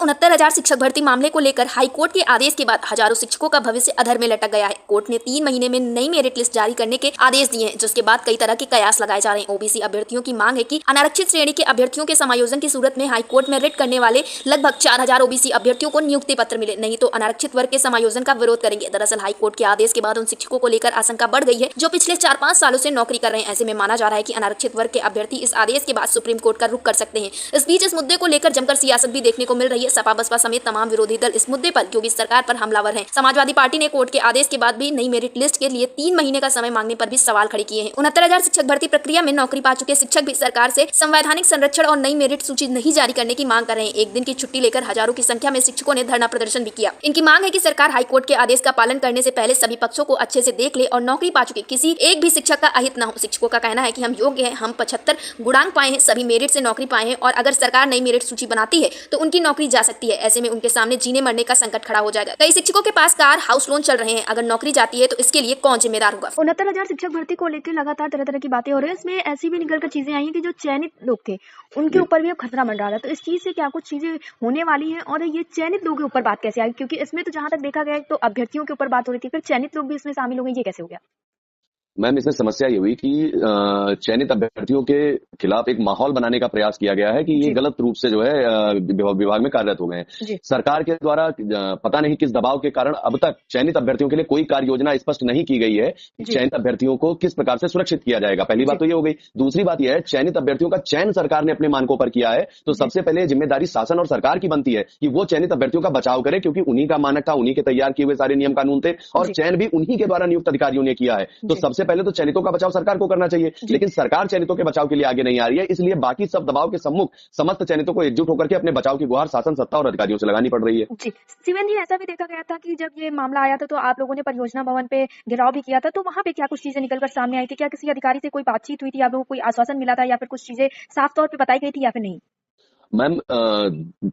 69,000 शिक्षक भर्ती मामले को लेकर हाईकोर्ट के आदेश के बाद हजारों शिक्षकों का भविष्य अधर में लटक गया है। कोर्ट ने 3 महीने में नई मेरिट लिस्ट जारी करने के आदेश दिए हैं, जिसके बाद कई तरह के कयास लगाए जा रहे हैं। ओबीसी अभ्यर्थियों की मांग है कि अनारक्षित श्रेणी के अभ्यर्थियों के समायोजन की सूरत में हाईकोर्ट में रिट करने वाले लगभग 4,000 ओबीसी अभ्यर्थियों को नियुक्ति पत्र मिले, नहीं तो अनारक्षित वर्ग के समायोजन का विरोध करेंगे। दरअसल हाईकोर्ट के आदेश के बाद उन शिक्षकों को लेकर आशंका बढ़ गई है जो पिछले 4-5 सालों से नौकरी कर रहे हैं। ऐसे में माना जा रहा है कि अनारक्षित वर्ग के अभ्यर्थी इस आदेश के बाद सुप्रीम कोर्ट का रुख कर सकते हैं। इस बीच इस मुद्दे को लेकर जमकर सियासत भी देखने को मिल रही है। सपा बसपा समेत तमाम विरोधी दल इस मुद्दे पर योगी सरकार पर हमलावर हैं। समाजवादी पार्टी ने कोर्ट के आदेश के बाद भी नई मेरिट लिस्ट के लिए 3 महीने का समय मांगने पर भी सवाल खड़े किए हैं। 69,000 शिक्षक भर्ती प्रक्रिया में नौकरी पा चुके शिक्षक भी सरकार से संवैधानिक संरक्षण और नई मेरिट सूची नहीं जारी करने की मांग कर रहे हैं। एक दिन की छुट्टी लेकर हजारों की संख्या में शिक्षकों ने धरना प्रदर्शन भी किया। इनकी मांग है कि सरकार हाईकोर्ट के आदेश का पालन करने से पहले सभी पक्षों को अच्छे से देख ले और नौकरी पा चुके किसी एक भी शिक्षक का अहित न हो। शिक्षकों का कहना है कि हम योग्य हैं, हम 75 गुणांक पाए हैं, सभी मेरिट से नौकरी पाए हैं और अगर सरकार नई मेरिट सूची बनाती है तो उनकी नौकरी जा सकती है। ऐसे में उनके सामने जीने मरने का संकट खड़ा हो जाएगा। कई शिक्षकों के पास कार, हाउस लोन चल रहे हैं। अगर नौकरी जाती है तो इसके लिए कौन जिम्मेदार होगा? 69,000 शिक्षक भर्ती को लेकर लगातार तरह तरह की बातें हो रही है। इसमें ऐसी भी निकल कर चीजें आई हैं कि जो चयनित लोग थे उनके ऊपर भी अब खतरा मंडरा रहा है। तो इस चीज से क्या कुछ चीजें होने वाली हैं और ये चयनित लोगों के ऊपर बात कैसे आई? क्योंकि इसमें तो जहां तक देखा गया तो अभ्यर्थियों के ऊपर बात हो रही थी, फिर चयनित लोग भी इसमें शामिल हो गए, ये कैसे हो गया? मैम, इसमें समस्या ये हुई कि चयनित अभ्यर्थियों के खिलाफ एक माहौल बनाने का प्रयास किया गया है कि ये गलत रूप से जो है विभाग में कार्यरत हो गए हैं। सरकार के द्वारा पता नहीं किस दबाव के कारण अब तक चयनित अभ्यर्थियों के लिए कोई कार्य योजना स्पष्ट नहीं की गई है कि चयनित अभ्यर्थियों को किस प्रकार से सुरक्षित किया जाएगा। पहली बात तो ये हो गई। दूसरी बात यह है, चयनित अभ्यर्थियों का चयन सरकार ने अपने मानकों पर किया है, तो सबसे पहले जिम्मेदारी शासन और सरकार की बनती है कि वो चयनित अभ्यर्थियों का बचाव करे, क्योंकि उन्हीं का मानक था, उन्हीं के तैयार किए हुए सारे नियम कानून थे और चयन भी उन्हीं के द्वारा नियुक्त अधिकारियों ने किया है। तो सबसे पहले तो चयनितों का बचाव सरकार को करना चाहिए, लेकिन सरकार चयनितों के बचाव के लिए आगे नहीं आ रही है। इसलिए बाकी सब दबाव के सम्मुख समस्त चयनितों को एकजुट होकर के अपने बचाव की गुहार शासन, सत्ता और अधिकारियों से लगानी पड़ रही है। जी शिवेन जी, ऐसा भी देखा गया था कि जब ये मामला आया था तो आप लोगों ने परियोजना भवन पे घेराव भी किया था, तो वहां पे क्या कुछ चीजें निकलकर सामने आई थी? क्या किसी अधिकारी से कोई बातचीत हुई थी? आप लोगों को कोई आश्वासन मिला था या फिर कुछ चीजें साफ तौर पर बताई गई थी या फिर नहीं? मैम,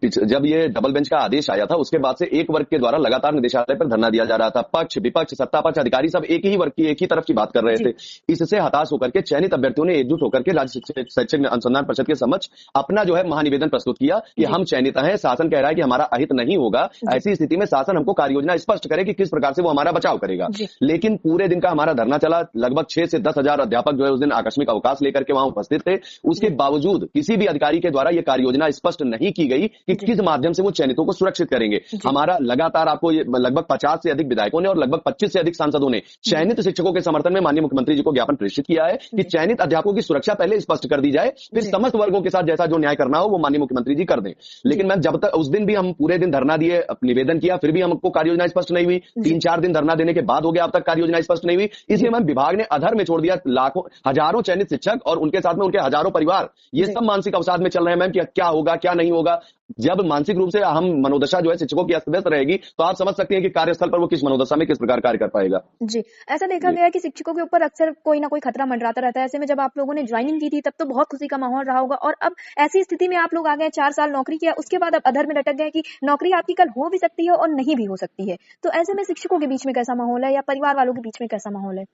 जब ये डबल बेंच का आदेश आया था उसके बाद से एक वर्ग के द्वारा लगातार निदेशालय पर धरना दिया जा रहा था। पक्ष विपक्ष सत्ता पक्ष अधिकारी सब एक ही वर्ग की, एक ही तरफ की बात कर रहे थे। इससे हताश होकर के चयनित अभ्यर्थियों ने एकजुट होकर के राज्य शैक्षिक अनुसंधान परिषद के समक्ष अपना जो है महानिवेदन प्रस्तुत किया कि हम चयनित हैं, शासन कह रहा है कि हमारा अहित नहीं होगा। ऐसी स्थिति में शासन हमको कार्य योजना स्पष्ट करे कि किस प्रकार से वो हमारा बचाव करेगा। लेकिन पूरे दिन का हमारा धरना चला। लगभग 6 से 10,000 अध्यापक जो है उस दिन आकस्मिक अवकाश लेकर के वहां उपस्थित थे। उसके बावजूद किसी भी अधिकारी के द्वारा यह कार्य योजना स्पष्ट नहीं की गई कि किस माध्यम से वो चयनितों को सुरक्षित करेंगे। हमारा लगातार आपको लगभग 50 से अधिक विधायकों ने और लगभग 25 से अधिक सांसदों ने चयनित शिक्षकों के समर्थन में माननीय मुख्यमंत्री जी को ज्ञापन प्रेषित किया है कि चयनित अध्यापकों की सुरक्षा पहले स्पष्ट कर दी जाए, फिर समस्त वर्गों के साथ जैसा जो न्याय करना हो वो माननीय मुख्यमंत्री जी कर दें। लेकिन मैम, जब तक उस दिन भी हम पूरे दिन धरना दिए, निवेदन किया, फिर भी हमको कार्य योजना स्पष्ट नहीं हुई। 3-4 दिन धरना देने के बाद हो गया, अब तक कार्य योजना स्पष्ट नहीं हुई। इसलिए मैम, विभाग ने अधर में छोड़ दिया लाखों हजारों चयनित शिक्षक और उनके साथ में उनके हजारों परिवार। ये सब मानसिक अवसाद में चल रहे हैं मैम कि क्या होगा क्या नहीं होगा। जब मानसिक रूप से हम मनोदशा जो है शिक्षकों की अस्त व्यस्त रहेगी तो आप समझ सकते हैं कि कार्यस्थल पर वो किस मनोदशा में किस प्रकार कार्य कर पाएगा। जी, ऐसा देखा गया है कि शिक्षकों के ऊपर अक्सर कोई ना कोई खतरा मंडराता रहता है। ऐसे में जब आप लोगों ने ज्वाइनिंग की थी तब तो बहुत खुशी का माहौल रहा होगा और अब ऐसी स्थिति में आप लोग आ गए, 4 साल नौकरी किया, उसके बाद अब अधर में लटक गए कि नौकरी आपकी कल हो भी सकती है और नहीं भी हो सकती है। तो ऐसे में शिक्षकों के बीच में कैसा माहौल है या परिवार वालों के बीच में कैसा माहौल है?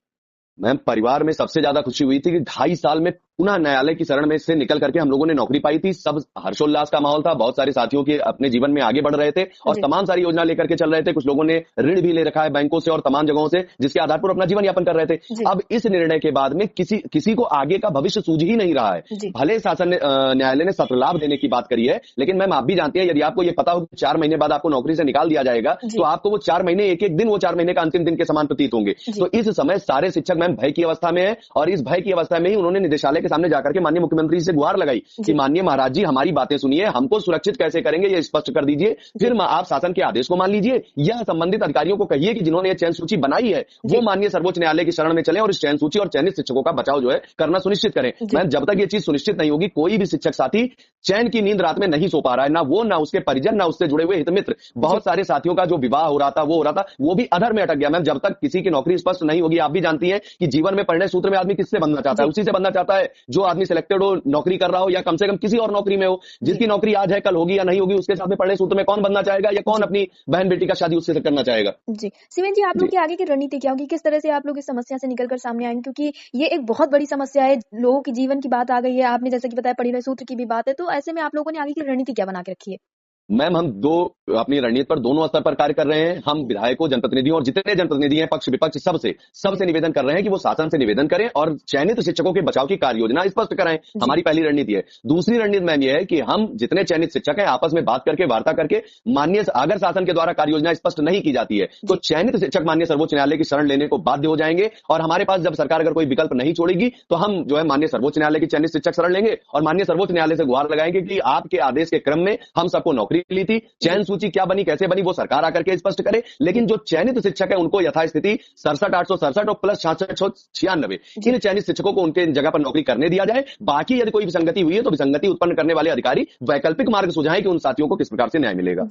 मैम, परिवार में सबसे ज्यादा खुशी हुई थी कि 2.5 साल में पुनः न्यायालय की शरण में से निकल करके हम लोगों ने नौकरी पाई थी। सब हर्षोल्लास का माहौल था। बहुत सारे साथियों के अपने जीवन में आगे बढ़ रहे थे और तमाम सारी योजना लेकर के चल रहे थे। कुछ लोगों ने ऋण भी ले रखा है बैंकों से और तमाम जगहों से, जिसके आधार पर अपना जीवन यापन कर रहे थे। अब इस निर्णय के बाद में किसी को आगे का भविष्य सूझ ही नहीं रहा है। भले शासन ने न्यायालय ने सत्र लाभ देने की बात करी है, लेकिन मैम आप भी जानती है, यदि आपको ये पता हो कि 4 महीने बाद आपको नौकरी से निकाल दिया जाएगा तो आपको वो 4 महीने एक दिन वो 4 महीने का अंतिम दिन के समान प्रतीत होंगे। तो इस समय सारे शिक्षक मैम भय की अवस्था में है और इस भय की अवस्था में ही उन्होंने निदेशालय के सामने जाकर के माननीय मुख्यमंत्री से गुहार लगाई कि माननीय महाराज जी, हमारी बातें सुनिए, हमको सुरक्षित कैसे करेंगे ये स्पष्ट कर दीजिए। फिर आप शासन के आदेश को मान लीजिए या संबंधित अधिकारियों को कहिए कि जिन्होंने ये चयन सूची बनाई है वो माननीय सर्वोच्च न्यायालय की शरण में चले और इस चयन सूची और चयनित शिक्षकों का बचाव जो है करना सुनिश्चित करें। मैं जब तक ये चीज सुनिश्चित नहीं होगी, कोई भी शिक्षक साथी चैन की नींद रात में नहीं सो पा रहा है, ना वो, ना उसके परिजन, ना उससे जुड़े हुए हितमित्र। बहुत सारे साथियों का जो विवाह हो रहा था वो भी अधर में अटक गया। मैम, जब तक किसी की नौकरी स्पष्ट नहीं होगी, आप भी जानती है कि जीवन में पढ़ने सूत्र में आदमी किससे बनना चाहता है? उसी से बनना चाहता है जो आदमी सिलेक्टेड हो, नौकरी कर रहा हो या कम से कम किसी और नौकरी में हो। जिसकी नौकरी आज है कल होगी या नहीं होगी, उसके साथ में पढ़ने सूत्र में कौन बनना चाहेगा या कौन अपनी बहन बेटी का शादी उससे करना चाहेगा? जी शिवेन जी, आप लोग की आगे की रणनीति क्या होगी? किस तरह से आप लोग इस समस्या से निकलकर सामने आएंगे? क्योंकि ये एक बहुत बड़ी समस्या है, लोगों की जीवन की बात आ गई है, आपने जैसे कि बताया पढ़ने सूत्र की भी बात है, तो ऐसे में आप लोगों ने आगे की रणनीति क्या बना के रखी है? मैम हम अपनी रणनीति पर दोनों स्तर पर कार्य कर रहे हैं। हम विधायकों, जनप्रतिनिधियों और जितने जनप्रतिनिधि हैं, पक्ष विपक्ष, सबसे निवेदन कर रहे हैं कि वो शासन से निवेदन करें और चयनित शिक्षकों के बचाव की कार्य योजना स्पष्ट कराएं। हमारी पहली रणनीति है। दूसरी रणनीति मैम ये है कि हम जितने चयनित शिक्षक हैं आपस में बात करके, वार्ता करके, अगर शासन के द्वारा कार्य योजना स्पष्ट नहीं की जाती है तो चयनित शिक्षक माननीय सर्वोच्च न्यायालय की शरण लेने को बाध्य हो जाएंगे। और हमारे पास जब सरकार अगर कोई विकल्प नहीं छोड़ेगी तो हम जो है माननीय सर्वोच्च न्यायालय की चयनित शिक्षक शरण लेंगे और माननीय सर्वोच्च न्यायालय से गुहार लगाएंगे कि आपके आदेश के क्रम में हम सबको नौकरी ली थी, चयन सूची क्या बनी, कैसे बनी, वो सरकार आकर के स्पष्ट करे। लेकिन जो चयनित शिक्षक है उनको यथास्थिति 67,867 और प्लस 6696 इन चयनित शिक्षकों को उनके जगह पर नौकरी करने दिया जाए। बाकी यदि कोई विसंगति हुई है तो विसंगति उत्पन्न करने वाले अधिकारी वैकल्पिक मार्ग सुझाएं कि उन साथियों को किस प्रकार से न्याय मिलेगा।